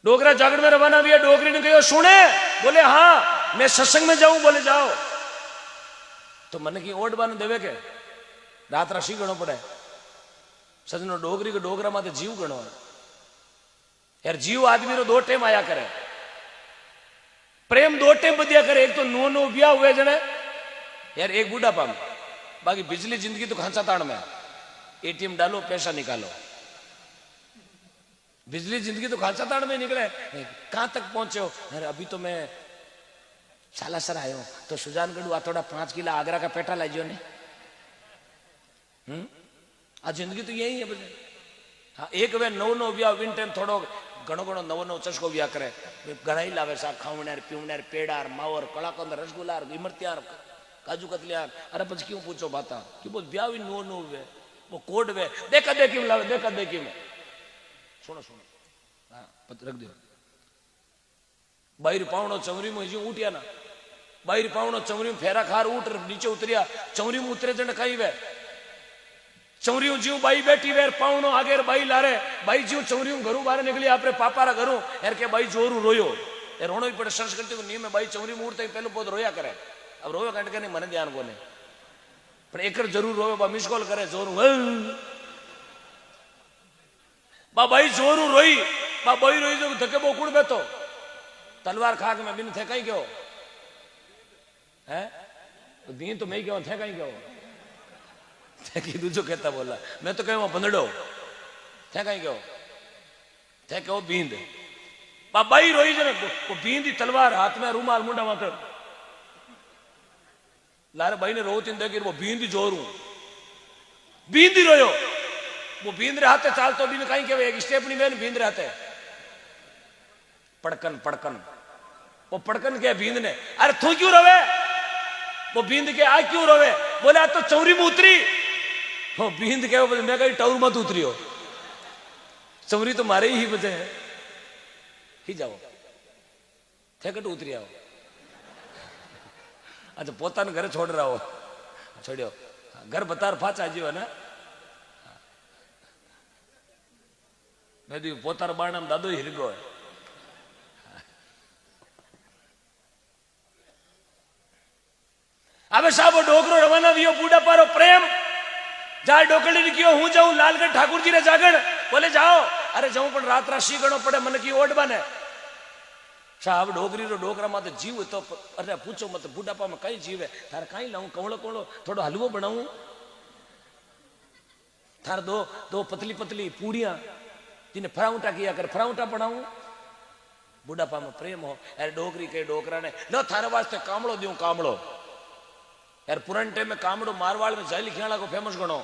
डोगरा जागरण में रवाना हुआ। डोगरी ने कहो सुने, बोले हाँ मैं सत्संग में जाऊं, बोले जाओ। तो मन की ओट बान देवे के रात राशि गणो पड़े सजनो। डोगरी के डोगरा माते जीव गणो है यार। जीव आदमी रो दो टेम आया करे, प्रेम दो टेम बदिया करे। एक तो नो नो ब्याह हुए जने यार, एक बुढ़ापा में। बाकी बिजली जिंदगी तो खांचा ताण में, एटीएम डालो पैसा निकालो। बिजली जिंदगी तो खांचा ताण में निकले। कहां तक पहुंचे हो? अरे अभी तो मैं सालासर आयो तो सुजानगढ़ आ थोड़ा 5 किलो आगरा का पेटा लाजो ने। आ जिंदगी तो यही है बजे। हाँ एक वे नव नव ब्याह विन टाइम थोड़ो घणो घणो नवो नवो चस्को ब्याह करे। घणा ही लावे सा खावणार पीवणार पेड़ार मावर कलाकंद रसगुल्लार इमरतियार काजू कतलियार। अरे પછી क्यों पूछो बाता कि वो ब्याह भी नो नो वे वो कोड वे देखा देखी में लावे देखा देखी में। सुनो सुनो हाँ पत्र रख दो। बाहर पावणो चमरी में जी उठिया ना, बाहर पावणो चमरी में फेरा खार उठ नीचे उतरिया। चमरी में उतरे जन कहीं वे चौरियों जीव बाई बैठी वे पावणो आगे बाई लारे। बाई जीव चौरियों घरू बाहर निकली आपरे पापारा घरू यार के बाई जोरू रोयो यार। रोनो ही पड़े संस्कृति को नियम है। बाई चौरी में उठते पहले बहुत रोया करे। अब रोयो कट के नहीं मने ध्यान को नहीं पर एक जरूर रोयो बा मिस कॉल करे जोरू बा बाई जोरू रोई बा बाई रोई जो धके बोकुड़ बेतो तलवार खाक में बिन थे कहीं क्यों है तो दिन तो मैं क्यों थे कहीं क्यों थे दूसरो कहता बोला मैं तो कहूँ बंदड़ो थे कहीं क्यों थे क्यों बींद बा बाई रोई जो वो बींदी तलवार हाथ में रूमाल मुंडा माथे लारे भाई ने रोती देखी वो बींदी जोरू बींदी रोयो वो बींद रहे हाथे चाल तो भी कहीं के एक स्टेप नहीं में बींद रहते पड़कन पड़कन वो पड़कन के बींद ने अरे तू क्यों रोवे वो बींद के आ क्यों रोवे बोले आज तो चौरी में उतरी वो बींद के बोले मैं कहीं टाउर मत उतरी हो चौरी तो मारे ही बचे है ही जाओ थे कट उतरी आओ अच्छा पोता ने घर छोड़ रहा हो छोड़ियो घर बता फाच आज है ना मैं पोतार बाण दादो हिरगो है अब साहब डोकरो रवाना वियो बूढ़ा पारो प्रेम जा डोकड़ी ने कियो हूं जाऊं लालगढ़ ठाकुर जी रे जागण बोले जाओ अरे जाऊं पण रात राशि गणो पड़े मन की ओट बने साहब डोगरी रो डोकरा माते जीव तो अरे पूछो मत बूढ़ापा में कई जीव है थार कहीं लाऊं कवड़ो कवड़ो थोड़ो हलवो बनाऊं थार दो दो पतली पतली पूड़ियां जिन्हें फराउटा किया कर फराउटा बनाऊं बूढ़ापा में प्रेम हो अरे डोगरी के डोकरा ने लो थारे वास्ते कामड़ो दूं कामड़ो यार पुराने टाइम में कामड़ो मारवाड़ में जाइल खियाला को फेमस गणो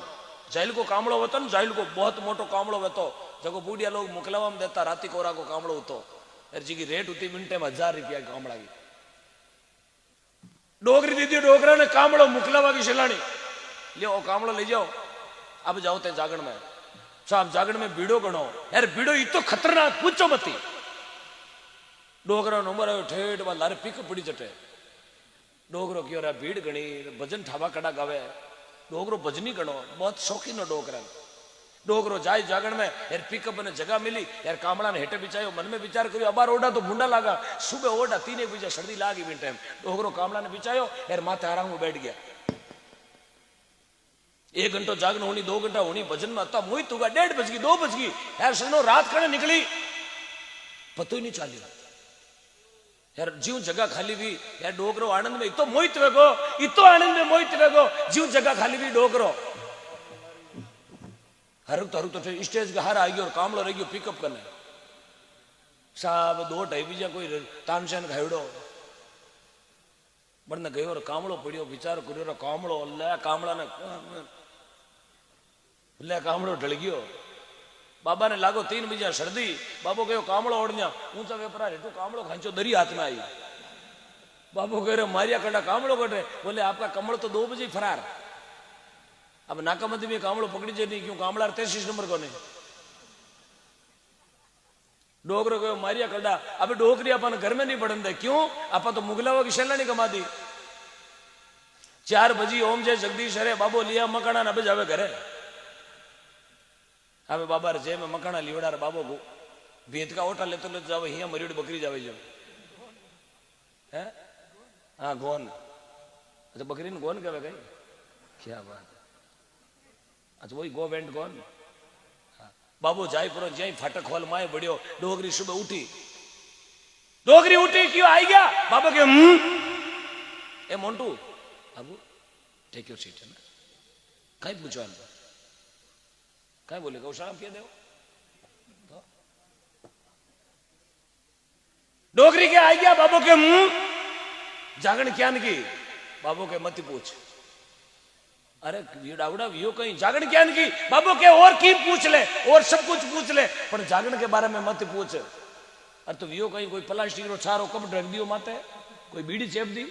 जाइल को कामड़ो होता ना जाइल को बहुत मोटो कामड़ो होतो जगो बूढ़िया लोग मुकलावा में देता राती कोरा को कामड़ो होतो यार जी की रेट होती मिनटे में 1000 रुपया कामड़ा की डोगरी दीदी डोगरा ने कामड़ो मुकलावा की शिलानी लियो कामड़ो ले जाओ अब जाओ ते जागण में साहब जागण में बीड़ो गणो यार बीड़ो इतो खतरनाक पूछो मती डोगरा नंबर आयो ठेठ वाला लारे पिक पड़ी जटे डोगरो क्यों रहा भीड़ गणी भजन ठावा कड़ा गावे डोगरो भजनी गणो बहुत शौकीन डोगरा डोगरो जाए जागण में यार पिकअप ने जगह मिली यार कामड़ा ने हेटे बिछायो मन में विचार करियो अबार ओढ़ा तो मुंडा लागा सुबह ओढ़ा 3 बजे सर्दी लागी बिन टाइम डोगरो कामड़ा ने बिछायो यार माथे आराम में बैठ गया 1 घंटो जागरण होनी 2 घंटा होनी भजन में आता मोहित होगा 1:30 बज गई 2 बज गई यार सुनो रात कड़े निकली पतो ही नहीं चालियो यार जीव जगह खाली भी यार डोगरो आनंद में इतो मोहित वेगो इतो आनंद में मोहित वेगो जीव जगह खाली भी डोगरो हर तो स्टेज के हार आ गयो और कामलो रह गयो पिकअप करने साहब 2-2.5 बीजा कोई तानसेन खायड़ो बरने गयो और कामलो पड़ियो विचार करियो कामलो ले कामड़ा ने ले कामड़ो ढल गयो बाबा ने लागो 3 बजे सर्दी बाबो कहो कामड़ो ओढ़िया ऊंचा वेपरा हेठू कामड़ो खांचो दरी हाथ में आई बाबू कह रहे मारिया कड़ा कामड़ो कटे बोले आपका कमड़ तो 2 बजे फरार अब नाकाबंदी में कामड़ो पकड़ी जाए नहीं क्यों कामड़ा 33 नंबर को नहीं डोगरो कहो मारिया कड़ा अब डोगरी अपन घर में नहीं पड़न दे क्यों आप तो मुगलावा की शैला नहीं कमा दी 4 बजे ओम जय जगदीश हरे बाबो लिया मकाना न जावे घरे अब बाबा रे जे में मकाना लीवड़ा रे बाबो भेद का ओटा लेते लेते जावे हिया मरीड बकरी जावे जो है। हाँ गोन, अच्छा बकरी ने गोन कहवे कहीं, क्या बात है। अच्छा वही गो वेंट गोन। हाँ। बाबू जाय पुरो जय फाटक खोल माए बढ़ियो, डोगरी सुबह उठी, डोगरी उठी क्यों आई गया बाबा के ए मोंटू बाबू टेक योर सीट है ना, कहीं पूछो कहीं बोले गौशाला कह दो तो? डोगरी के आई गया बाबू के जागण क्या की बाबू के मत पूछ। अरे डावड़ा वियो कहीं जागण क्या की बाबू के और की पूछ ले और सब कुछ पूछ ले पर जागण के बारे में मत पूछ। अरे तो वियो कहीं कोई प्लास्टिक रो छारो कब ढक दियो माते, कोई बीड़ी चेप दी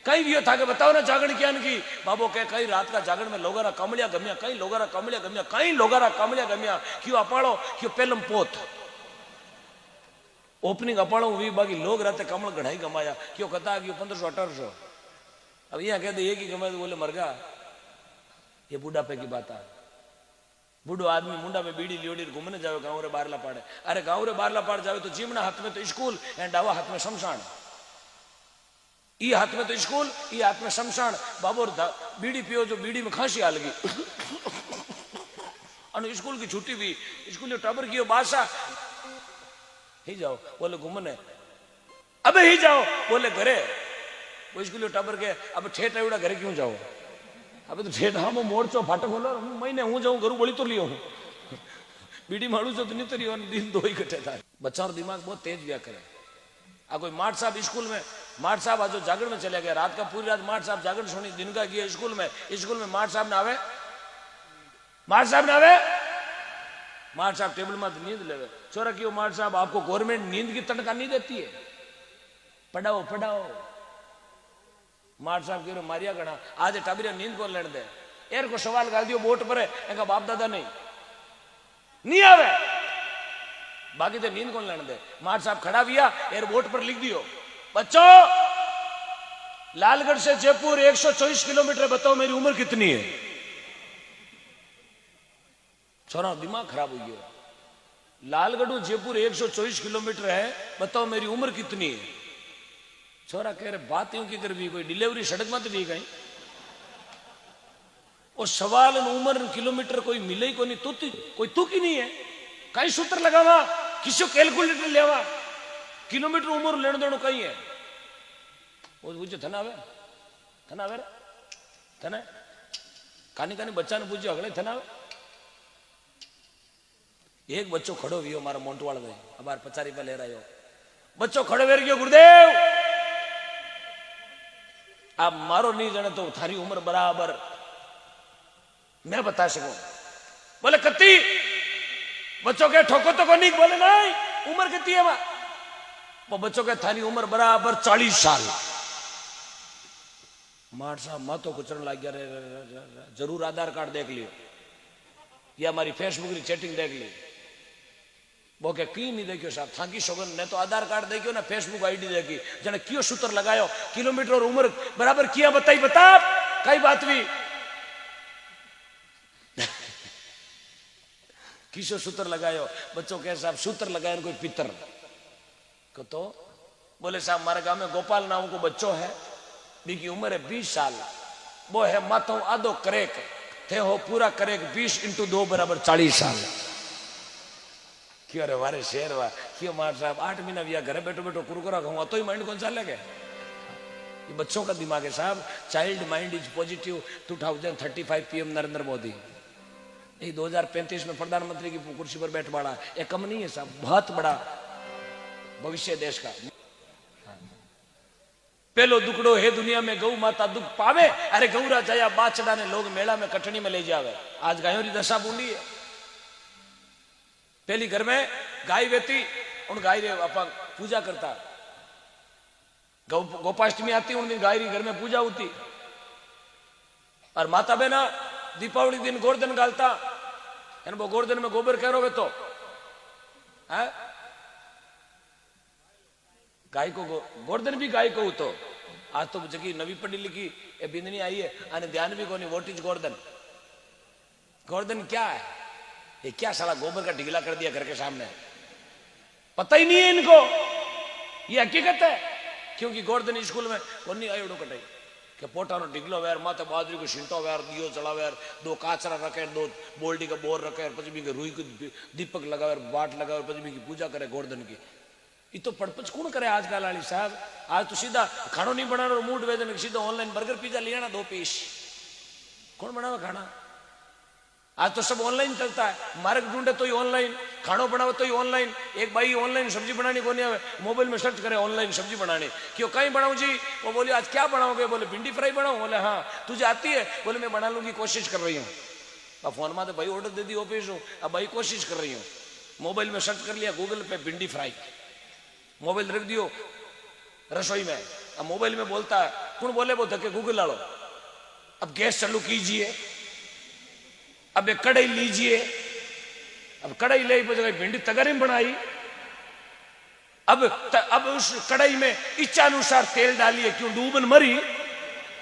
कहीं वियो था के बताओ ना जागण क्या की बाबू के कहीं रात का जागण में लोगारा कमलिया गमिया, कहीं लोगारा कमलिया गमिया, कहीं लोगारा कमलिया गमिया क्यों अपाड़ो क्यों पेलम पोत ओपनिंग अपाड़ो हुई बाकी लोग रहते कमल गढ़ाई गमाया क्यों कथा क्यों 1500-1800। अब यहाँ कहते एक ही गमाया तो बोले मर गया। ये बुढ़ापे की बात है। बूढ़ो आदमी मुंडा में बीड़ी लियोड़ी घूमने जावे गाँव रे बारला पाड़े। अरे गाँव रे बारला पाड़ जावे तो जीमना हाथ में तो स्कूल एंड डावा हाथ में शमशान, ई हाथ में तो स्कूल ई हाथ में शमशान। बाबूर बीड़ी पियो जो बीड़ी में खांसी आ लगी स्कूल की छुट्टी भी स्कूल टाबर की बादशाह ही जाओ बोले घूमने, अबे ही जाओ बोले घरे वो स्कूल टाबर के अब ठेठ एवड़ा घरे क्यों जाओ, अबे तो ठेठ हाँ मोड़चो फाटक बोलो महीने हूँ जाऊँ घरू बोली तो लियो हूँ बीड़ी मारू जो तो नहीं तो रियो दिन दो ही कटे था। बच्चा और दिमाग बहुत तेज व्या करे। आ कोई माठ साहब स्कूल में माठ साहब आज जागरण में चले गए रात का पूरी रात माठ साहब जागरण सुनी दिन का किया स्कूल में माठ साहब ना आवे, माठ साहब ना आवे, माठ साहब टेबल में नींद लेवे छोरा क्यों माठ साहब आपको गवर्नमेंट नींद की तनख्वाह नहीं देती है, पढ़ाओ पढ़ाओ। माठ साहब क्यों मारिया गणा आज टाबरिया नींद को लेने दे एर को सवाल गाल दियो बोट पर इनका बाप दादा नहीं आवे बाकी तो नींद कौन लेने दे। माठ साहब खड़ा किया एयरपोर्ट पर लिख दियो बच्चों लालगढ़ से जयपुर 124 किलोमीटर बताओ मेरी उम्र कितनी है। छोरा दिमाग खराब हो गया, लालगढ़ जयपुर 124 किलोमीटर है बताओ मेरी उम्र कितनी है। छोरा कह रहे बात यूं की कर भी कोई डिलीवरी सड़क मत भी गई और सवाल उम्र किलोमीटर कोई मिले को नहीं कोई तू की नहीं है कहीं सूत्र लगावा किसी कैलकुलेटर लेवा किलोमीटर उम्र लेने देनो कहीं है वो पूछो थना आवे थना कानी कानी बच्चा ने पूछो अगले थना आवे। एक बच्चो खड़ो वियो मारा मोंटवाड़ में अबार 50 रुपया ले रहा हो बच्चो खड़ो वेर गयो गुरुदेव आप मारो नहीं जाने तो थारी उम्र बराबर मैं बता सकूं। बोले कत्ती बच्चों के ठोको तो को नहीं बोले नहीं उम्र कितनी है वो बच्चों के थारी उम्र बराबर 40 साल। मार साहब मातो कुचरण लग गया जरूर आधार कार्ड देख लियो या हमारी फेसबुक की चैटिंग देख ली वो क्या की नहीं देखियो साहब थाकी सोगन ने तो आधार कार्ड देखियो ना फेसबुक आईडी देखी जने क्यों सूत्र लगायो किलोमीटर और उम्र बराबर किया बताई बता कई बात भी किसो सूत्र लगायो बच्चों के साहब सूत्र लगाए कोई पितर को तो बोले साहब हमारे गांव में गोपाल नाम को बच्चों है बीकी उम्र है 20 साल वो है माथो आधो करेक थे हो पूरा करेक 20 × 2 बराबर 40 साल। क्यों रे वारे शेर वाह क्यों मार साहब 8 महीना भैया घरे बैठो बैठो कुरकुरा खाऊंगा तो ही माइंड कौन सा लगे ये बच्चों का दिमाग है साहब। Child mind is positive 2035 PM Narendra Modi ये 2035 में प्रधानमंत्री की कुर्सी पर बैठ पड़ा ये कम नहीं है साहब बहुत बड़ा भविष्य देश का। पहलो दुखड़ो है दुनिया में गौ माता दुख पावे अरे गौरा जाया बाचड़ा ने लोग मेला में कटनी में ले जावे आज गायों की दशा बूंदी है। पहली घर में गाय वेती उन गाय रे अपा पूजा करता गोपाष्टमी आती उन दिन गाय घर में पूजा होती और माता बहना दीपावली दिन गोवर्धन गालता वो गोवर्धन में गोबर कह रहे तो है गाय को गोवर्धन भी गाय को तो आज तो जगह नवी पढ़ी लिखी ये बिंदनी आई है आने ध्यान भी कोनी व्हाट इज गोवर्धन गोवर्धन क्या है ये क्या साला गोबर का ढीला कर दिया घर के सामने पता ही नहीं है इनको, ये हकीकत है। क्योंकि गोवर्धन स्कूल में कोनी आयोडो कटाई के पोटा ढीगलो वेर माथे बाजरी को छींटो वेर दियो चढ़ावे दो काचरा रखे दो बोल्डी का बोर रखे पची भी रुई को दीपक लगावे बाट लगावे पची भी पूजा करे गोवर्धन की। ये तो पड़पच कौन करे आजकल वाली साहब। आज तो सीधा खानो नहीं बनाना मूड वेदन सीधा ऑनलाइन बर्गर पिज्जा ले आना 2 पीस। कौन बनावे खाना? आज तो सब ऑनलाइन चलता है। मार्ग ढूंढे तो ही ऑनलाइन, खानो बनावे तो ही ऑनलाइन। एक भाई ऑनलाइन सब्जी बनानी को नहीं आवे, मोबाइल में सर्च करे ऑनलाइन सब्जी बनानी। क्यों कहीं बनाऊं जी? वो बोले आज क्या बनाओगे? बोले भिंडी फ्राई बनाऊं। बोले हाँ तुझे आती है? बोले मैं बना लूंगी, कोशिश कर रही हूँ। अब फोन में तो भाई ऑर्डर दे दी ऑफिस हूँ, अब भाई कोशिश कर रही हूँ। मोबाइल में सर्च कर लिया गूगल पे भिंडी फ्राई, मोबाइल रख दियो रसोई में। अब मोबाइल में बोलता है कौन बोले वो धक्के गूगल डालो। अब गैस चालू कीजिए, अब एक कढ़ाई लीजिए, अब कढ़ाई ले भिंडी तगरी में बनाई। अब उस कढ़ाई में इच्छानुसार तेल डालिए, क्यों डूबन मरी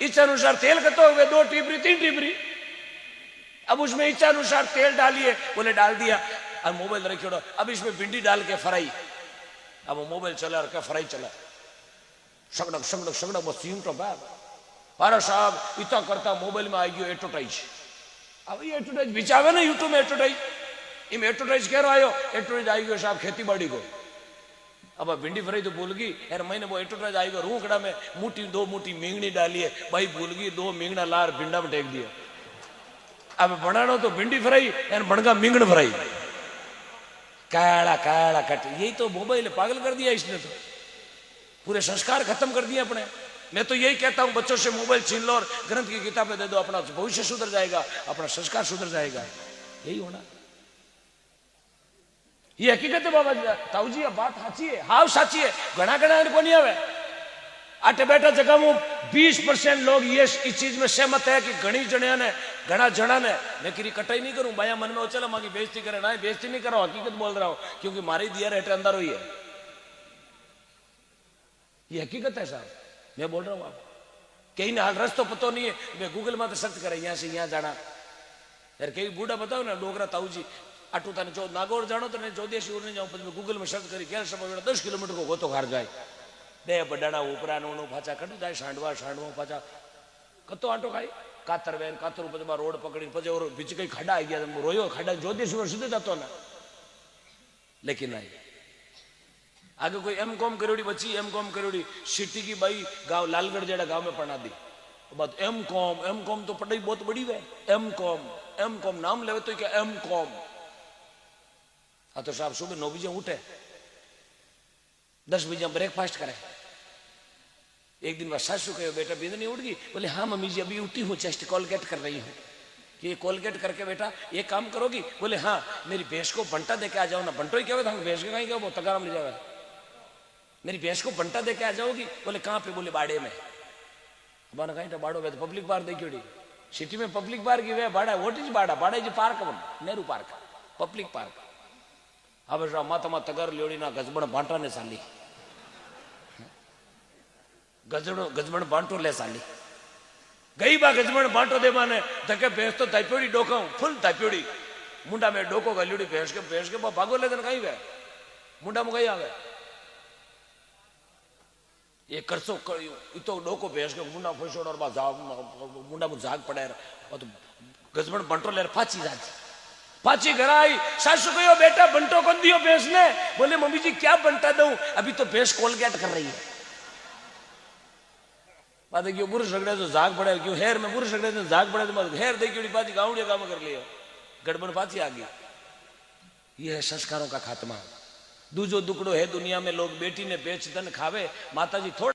इच्छानुसार तेल का तो 2 टिपरी 3 टिपरी। अब उसमें इच्छानुसार तेल डालिए, बोले डाल दिया। अब मोबाइल रखियो, अब इसमें भिंडी डाल के फ्राई। अब वो मोबाइल चला और क्या फ्राई चला, सगड़क सगड़क सगड़क बस यूं तो बाब। अरे साहब इतना करता मोबाइल में आ गयो एडवर्टाइज। अब ये एडवर्टाइज बिचावे ना यूट्यूब में एडवर्टाइज, इम एडवर्टाइज कह रहा आयो एडवर्टाइज आई गयो साहब खेती बाड़ी को। अब भिंडी फ्राई तो भूल गई यार, मैंने वो एडवर्टाइज आई गयो रूखड़ा में मुट्ठी 2 मुट्ठी मींगनी डाली है, भाई भूल गई 2 मींगना लार भिंडा में टेक दिया। अब बनाना तो भिंडी फ्राई यार बनगा मींगण फ्राई, काला काला कट। यही तो मोबाइल पागल कर दिया इसने, तो पूरे संस्कार खत्म कर दिए अपने। मैं तो यही कहता हूं बच्चों से मोबाइल छीन लो और ग्रंथ की किताबें दे दो, अपना भविष्य सुधर जाएगा, अपना संस्कार सुधर जाएगा। यही होना, ये हकीकत है बाबा ताऊ जी। बात साची है, हाव साची है। घना घना को नहीं आवे आटे बैठा जगह में 20% लोग ये इस चीज में सहमत है कि घनी जणिया ने घना जणा ने मैं किरी कटाई नहीं करूं बाया मन में चला मांगी बेइज्जती करे ना, बेइज्जती नहीं करो, हकीकत बोल रहा हूं क्योंकि मारी दिया रहते अंदर हुई है। ये हकीकत है साहब, मैं बोल रहा हूं। आप कहीं ना हाल रस्तो पतो नहीं है, मैं गूगल में तो सर्च करे यहाँ से यहाँ जाना यार। कई बूढ़ा बताओ ना डोगरा ताऊ जी आटू था जो नागौर जानो तो जो देश नहीं जाऊं, गूगल में सर्च करी क्या समय 10 किलोमीटर को गोतो खार जाए दे बडाना उपरा नो फाचा कटू जाए सांडवा सांडवा फाचा कतो आटो खाई कातर वेन कातर ऊपर रोड पकड़ी पजे और बीच कई खड्डा आई गया रोयो खड्डा जो देश सीधे जातो ना। लेकिन नहीं आगे कोई एम.कॉम करोड़ी बच्ची एम.कॉम करोड़ी सिटी की भाई गांव लालगढ़ जेड़ा गांव में पढ़ा दी बात एम.कॉम तो पढ़ाई बहुत बड़ी है। एम.कॉम नाम लेवे तो क्या एम.कॉम। हाँ तो साहब सुबह 9 बजे उठे 10 बजे ब्रेकफास्ट करे। एक दिन बाद सासू कहो बेटा बिंद नहीं उठ गई? बोले हाँ मम्मी जी अभी उठी हूँ, चेस्ट कोलगेट कर रही हूँ। कि ये कोलगेट करके बेटा ये काम करोगी? बोले हाँ मेरी भैंस को बंटा दे के आ जाओ ना। बंटो ही क्या था भैंस के कहीं क्या वो तगाराम ले जाओ, मेरी भैंस को बंटा दे के आ जाओगी? बोले कहाँ पे? बोले बाड़े में। अब कहीं तो बाड़ो तो पब्लिक पार्क देखियो सिटी में पब्लिक पार्क ही वे बाड़ा वोट इज बाड़ा बाड़ा is park Nehru park public park. अब माता तगर लियोड़ी ना गजबण बांटा ने साली गजबण बांटो ले साली गई बा गजबण बांटो दे माने धके भैंस तो ताप्योड़ी डोका फुल ताप्योड़ी मुंडा में डोको गलियोड़ी भैंस के भागो ले कहीं वे मुंडा में कहीं आवे ये करसो तो डोको भैंस के मुंडा फसोड़ और मुंडा में झाग पड़े और तो गजबण बंटो ले फाची जाती पाची घर आई। सासू कहो बेटा बंटो कौन दियो भैंस ने? बोले मम्मी जी क्या बंटा दूं? अभी तो भैंस कोलगेट कर रही है। बात क्यों बुरे सगड़े तो झाग पड़े क्यों हेर में बुरे सगड़े तो झाग पड़े तो हेर देखियो पाची गाँव काम कर लियो गड़बड़ पाची आ गई। ये है संस्कारों का खात्मा। दूजो दुकड़ो है दुनिया में लोग बेटी ने बेच धन खावे माता जी थोड़ा